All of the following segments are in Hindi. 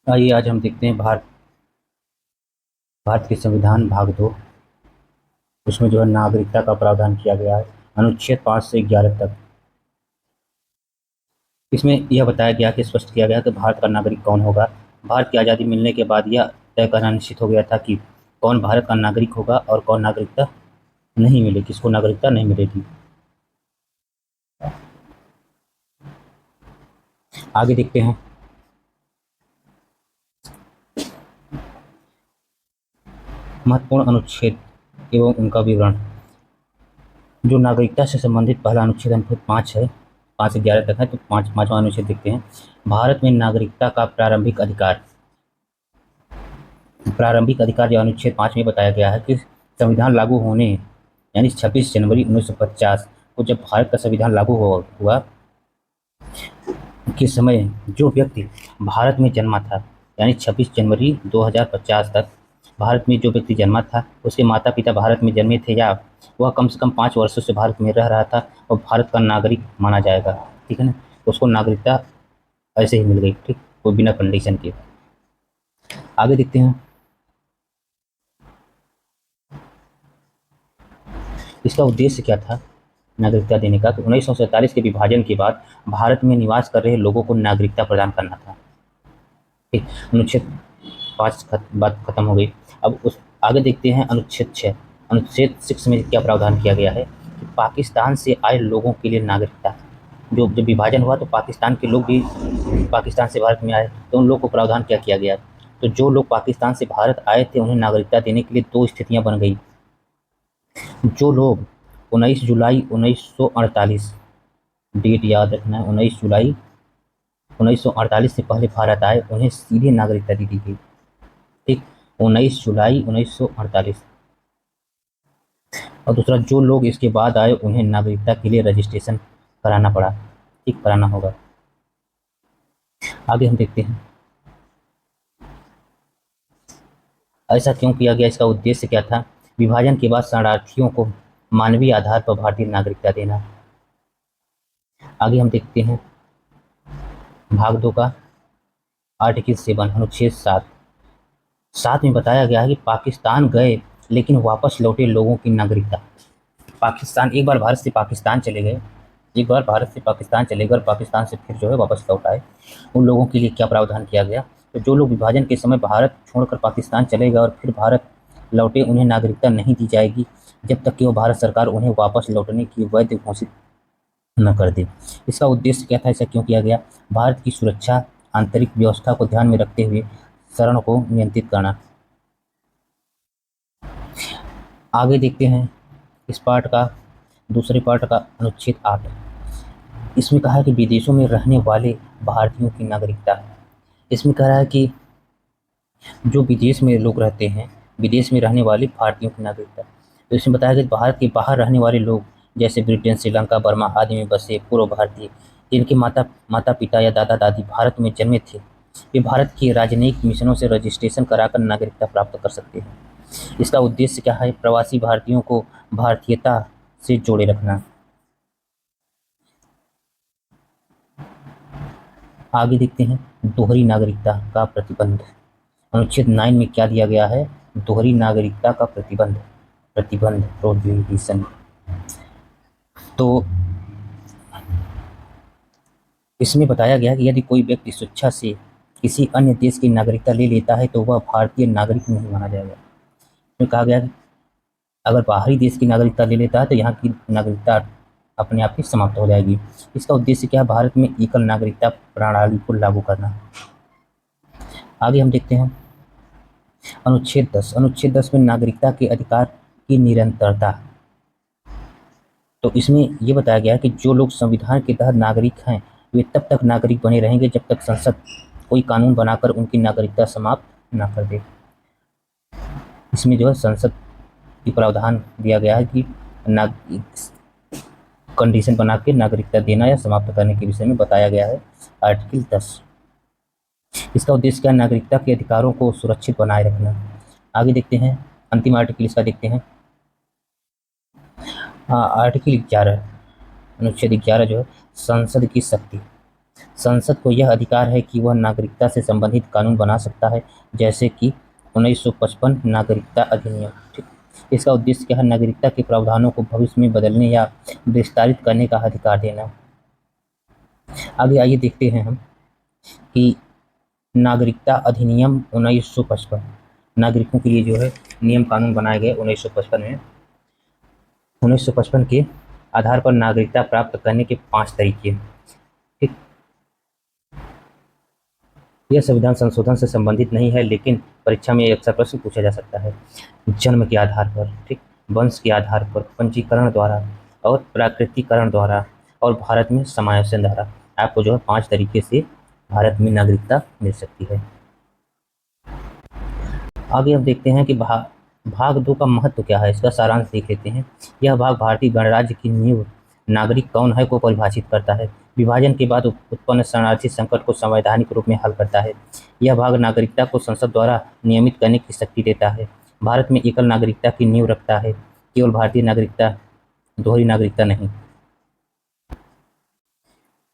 आइए आज हम देखते हैं भारत के संविधान भाग 2। उसमें जो है नागरिकता का प्रावधान किया गया है अनुच्छेद 5 से 11 तक। इसमें यह बताया गया कि स्पष्ट किया गया कि भारत का नागरिक कौन होगा। भारत की आज़ादी मिलने के बाद यह तय करना निश्चित हो गया था कि कौन भारत का नागरिक होगा और कौन नागरिकता नहीं मिलेगी, किसको नागरिकता नहीं मिलेगी। आगे देखते हैं। महत्वपूर्ण अनुच्छेद एवं उनका विवरण। जो नागरिकता से संबंधित पहला अनुच्छेद अनुच्छेद 5 है, 5 से 11 तक है, तो पाँचवां अनुच्छेद देखते हैं। भारत में नागरिकता का प्रारंभिक अधिकार जो अनुच्छेद 5 में बताया गया है कि संविधान लागू होने यानी 26 जनवरी 1950 को जब भारत का संविधान लागू हुआ के समय जो व्यक्ति भारत में जन्मा था, यानी 26 जनवरी 2050 तक भारत में जो व्यक्ति जन्मा था उसके माता पिता भारत में जन्मे थे, या वह कम से कम 5 वर्षों से भारत में रह रहा था और भारत का नागरिक माना जाएगा। ठीक है ना, तो उसको नागरिकता ऐसे ही मिल गई, ठीक, वो बिना कंडीशन के। आगे देखते हैं। इसका उद्देश्य क्या था नागरिकता देने का, तो 1947 के विभाजन के बाद भारत में निवास कर रहे लोगों को नागरिकता प्रदान करना था। ठीक, अनुच्छेद 5 बात खत्म हो गई। अब उस आगे देखते हैं अनुच्छेद 6। अनुच्छेद 6 में क्या प्रावधान किया गया है कि पाकिस्तान से आए लोगों के लिए नागरिकता, जो जब विभाजन हुआ तो पाकिस्तान के लोग भी पाकिस्तान से भारत में आए, तो उन लोगों को प्रावधान क्या किया गया। तो जो लोग पाकिस्तान से भारत आए थे उन्हें नागरिकता देने के लिए दो स्थितियां बन गई। जो लोग 19 जुलाई 1948, डेट याद रखना है, 19 जुलाई 1948 से पहले भारत आए उन्हें सीधे नागरिकता दे दी गई। ठीक, 19 जुलाई 1948। और दूसरा, जो लोग इसके बाद आए उन्हें नागरिकता के लिए रजिस्ट्रेशन कराना पड़ा। ठीक, कराना होगा। आगे हम देखते हैं ऐसा क्यों किया गया, इसका उद्देश्य क्या था। विभाजन के बाद शरणार्थियों को मानवीय आधार पर भारतीय नागरिकता देना। आगे हम देखते हैं भाग 2 का आर्टिकल 7 अनुच्छेद 7। 7 में बताया गया है कि पाकिस्तान गए लेकिन वापस लौटे लोगों की नागरिकता। पाकिस्तान एक बार भारत से पाकिस्तान चले गए, एक बार भारत से पाकिस्तान चले गए और पाकिस्तान से फिर जो है वापस लौट आए, उन लोगों के लिए क्या प्रावधान किया गया। तो जो लोग विभाजन के समय भारत छोड़कर पाकिस्तान चले गए और फिर भारत लौटे उन्हें नागरिकता नहीं दी जाएगी जब तक कि वो भारत सरकार उन्हें वापस लौटने की वैध घोषित न कर दे। इसका उद्देश्य क्या था, ऐसा क्यों किया गया। भारत की सुरक्षा, आंतरिक व्यवस्था को ध्यान में रखते हुए शरण को नियंत्रित करना। आगे देखते हैं इस पार्ट का दूसरे पार्ट का अनुच्छेद 8। इसमें कहा है कि विदेशों में रहने वाले भारतीयों की नागरिकता। इसमें कह रहा है कि जो विदेश में लोग रहते हैं, विदेश में रहने वाले भारतीयों की नागरिकता। तो इसमें बताया कि भारत के बाहर रहने वाले लोग जैसे ब्रिटेन, श्रीलंका, बर्मा आदि में बसे पूर्व भारतीय जिनके माता माता पिता या दादा दादी भारत में जन्मे थे, वे भारत के राजनयिक मिशनों से रजिस्ट्रेशन कराकर नागरिकता प्राप्त कर सकते हैं। इसका उद्देश्य क्या है, प्रवासी भारतीयों को भारतीयता से जोड़े रखना। आगे देखते हैं दोहरी नागरिकता का प्रतिबंध। अनुच्छेद 9 में क्या दिया गया है, दोहरी नागरिकता का प्रतिबंध, प्रोहिबिशन। तो इसमें बताया गया कि यदि कोई व्यक्ति स्वेच्छा से किसी अन्य देश की नागरिकता ले लेता है तो वह भारतीय नागरिक नहीं माना जाएगा। इसमें कहा गया कि अगर बाहरी देश की नागरिकता ले लेता है तो यहाँ की नागरिकता अपने आप ही समाप्त हो जाएगी। इसका उद्देश्य क्या है, भारत में एकल नागरिकता प्रणाली को लागू करना। आगे हम देखते हैं अनुच्छेद 10। अनुच्छेद 10 में नागरिकता के अधिकार की निरंतरता। तो इसमें यह बताया गया है कि जो लोग संविधान के तहत नागरिक हैं वे तब तक नागरिक बने रहेंगे जब तक संसद कोई कानून बनाकर उनकी नागरिकता समाप्त न कर दे। इसमें जो है संसद की प्रावधान दिया गया है कि कंडीशन बना के नागरिकता देना या समाप्त करने के विषय में बताया गया है, आर्टिकल 10। इसका उद्देश्य क्या, नागरिकता के अधिकारों को सुरक्षित बनाए रखना। आगे देखते हैं अंतिम आर्टिकल इसका देखते हैं। हाँ, आर्टिकल 11 अनुच्छेद 11 जो है संसद की शक्ति। संसद को यह अधिकार है कि वह नागरिकता से संबंधित कानून बना सकता है, जैसे कि 1955 नागरिकता अधिनियम। ठीक, इसका उद्देश्य क्या है? नागरिकता के प्रावधानों को भविष्य में बदलने या विस्तारित करने का अधिकार देना। आगे आइए देखते हैं हम कि नागरिकता अधिनियम 1955 नागरिकों के लिए जो है नियम कानून बनाए गए 1955 में। 1955 के आधार पर नागरिकता प्राप्त करने के 5 तरीके। ठीक, यह संविधान संशोधन से संबंधित नहीं है, लेकिन परीक्षा में अक्सर प्रश्न पूछा जा सकता है। जन्म के आधार पर, ठीक, वंश के आधार पर, पंजीकरण द्वारा और प्राकृतिकरण द्वारा और भारत में समावेशन द्वारा आपको जो है 5 तरीके से भारत में नागरिकता मिल सकती है। आगे हम देखते हैं कि भाग 2 का महत्व क्या है, इसका सारांश देख लेते हैं। यह भाग भारतीय गणराज्य की नींव नागरिक कौन है को परिभाषित करता है। विभाजन के बाद उत्पन्न शरणार्थी संकट को संवैधानिक रूप में हल करता है। यह भाग नागरिकता को संसद द्वारा नियमित करने की शक्ति देता है। भारत में एकल नागरिकता की नींव रखता है, केवल भारतीय नागरिकता, दोहरी नागरिकता नहीं।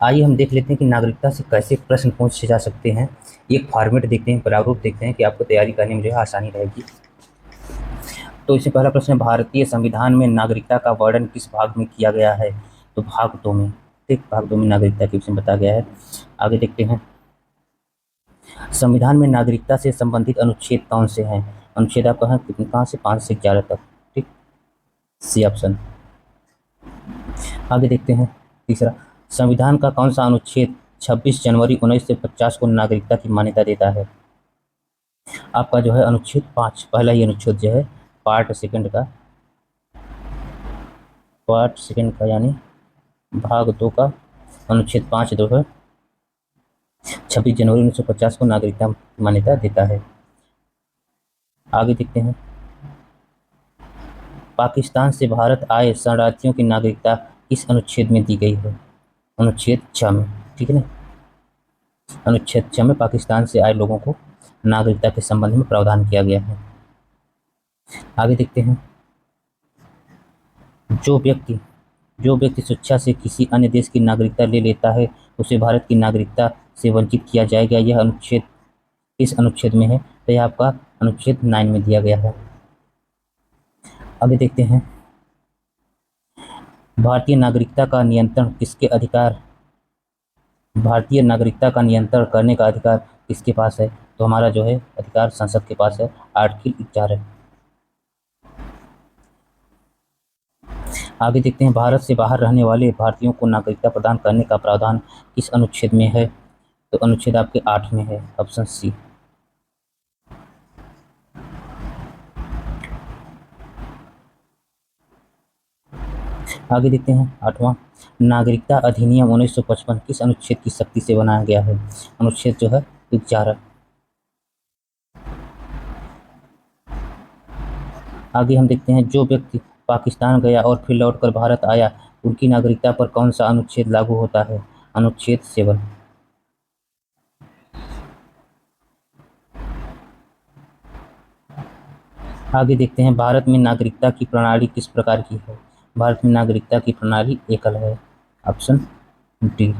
आइए हम देख लेते हैं कि नागरिकता से कैसे प्रश्न पूछे जा सकते हैं। एक फॉर्मेट देखते हैं, प्रारूप देखते हैं कि आपको तैयारी करने में जो है आसानी रहेगी। तो इससे पहला प्रश्न है, भारतीय संविधान में नागरिकता का वर्णन किस भाग में किया गया है? तो भाग 2 में। ठीक, भाग 2 में नागरिकता के विषय में बताया गया है। आगे देखते हैं, संविधान में नागरिकता से संबंधित अनुच्छेद कौन से हैं? अनुच्छेद आपका है कहाँ से 5 से 11 तक। ठीक, सी ऑप्शन। आगे देखते हैं तीसरा, संविधान का कौन सा अनुच्छेद 26 जनवरी 1950 को नागरिकता की मान्यता देता है? आपका जो है अनुच्छेद 5, पहला ही अनुच्छेद जो है पार्ट सेकंड का यानी भाग 2 का अनुच्छेद 5 जो है 26 जनवरी 1950 को नागरिकता मान्यता देता है। आगे देखते हैं, पाकिस्तान से भारत आए शरणार्थियों की नागरिकता किस अनुच्छेद में दी गई है? अनुच्छेद 6 में। ठीक है ना, अनुच्छेद 6 में पाकिस्तान से आए लोगों को नागरिकता के संबंध में प्रावधान किया गया है। आगे देखते हैं, जो व्यक्ति स्वेच्छा से किसी अन्य देश की नागरिकता ले लेता है उसे भारत की नागरिकता से वंचित किया जाएगा। यह अनुच्छेद इस अनुच्छेद में है, तो यह आपका अनुच्छेद 9 में दिया गया है। आगे देखते हैं, भारतीय नागरिकता का नियंत्रण करने का अधिकार किसके पास है? तो हमारा जो है अधिकार संसद के पास है, आर्टिकल 11। आगे देखते हैं, भारत से बाहर रहने वाले भारतीयों को नागरिकता प्रदान करने का प्रावधान किस अनुच्छेद में है? तो अनुच्छेद आपके 8 में है, ऑप्शन सी। आगे देखते हैं 8वां, नागरिकता अधिनियम 1955 किस अनुच्छेद की शक्ति से बनाया गया है? अनुच्छेद जो है 11। आगे हम देखते हैं, जो व्यक्ति पाकिस्तान गया और फिर लौटकर भारत आया उनकी नागरिकता पर कौन सा अनुच्छेद लागू होता है? अनुच्छेद 7। आगे देखते हैं, भारत में नागरिकता की प्रणाली किस प्रकार की है? भारत में नागरिकता की प्रणाली एकल है, ऑप्शन डी।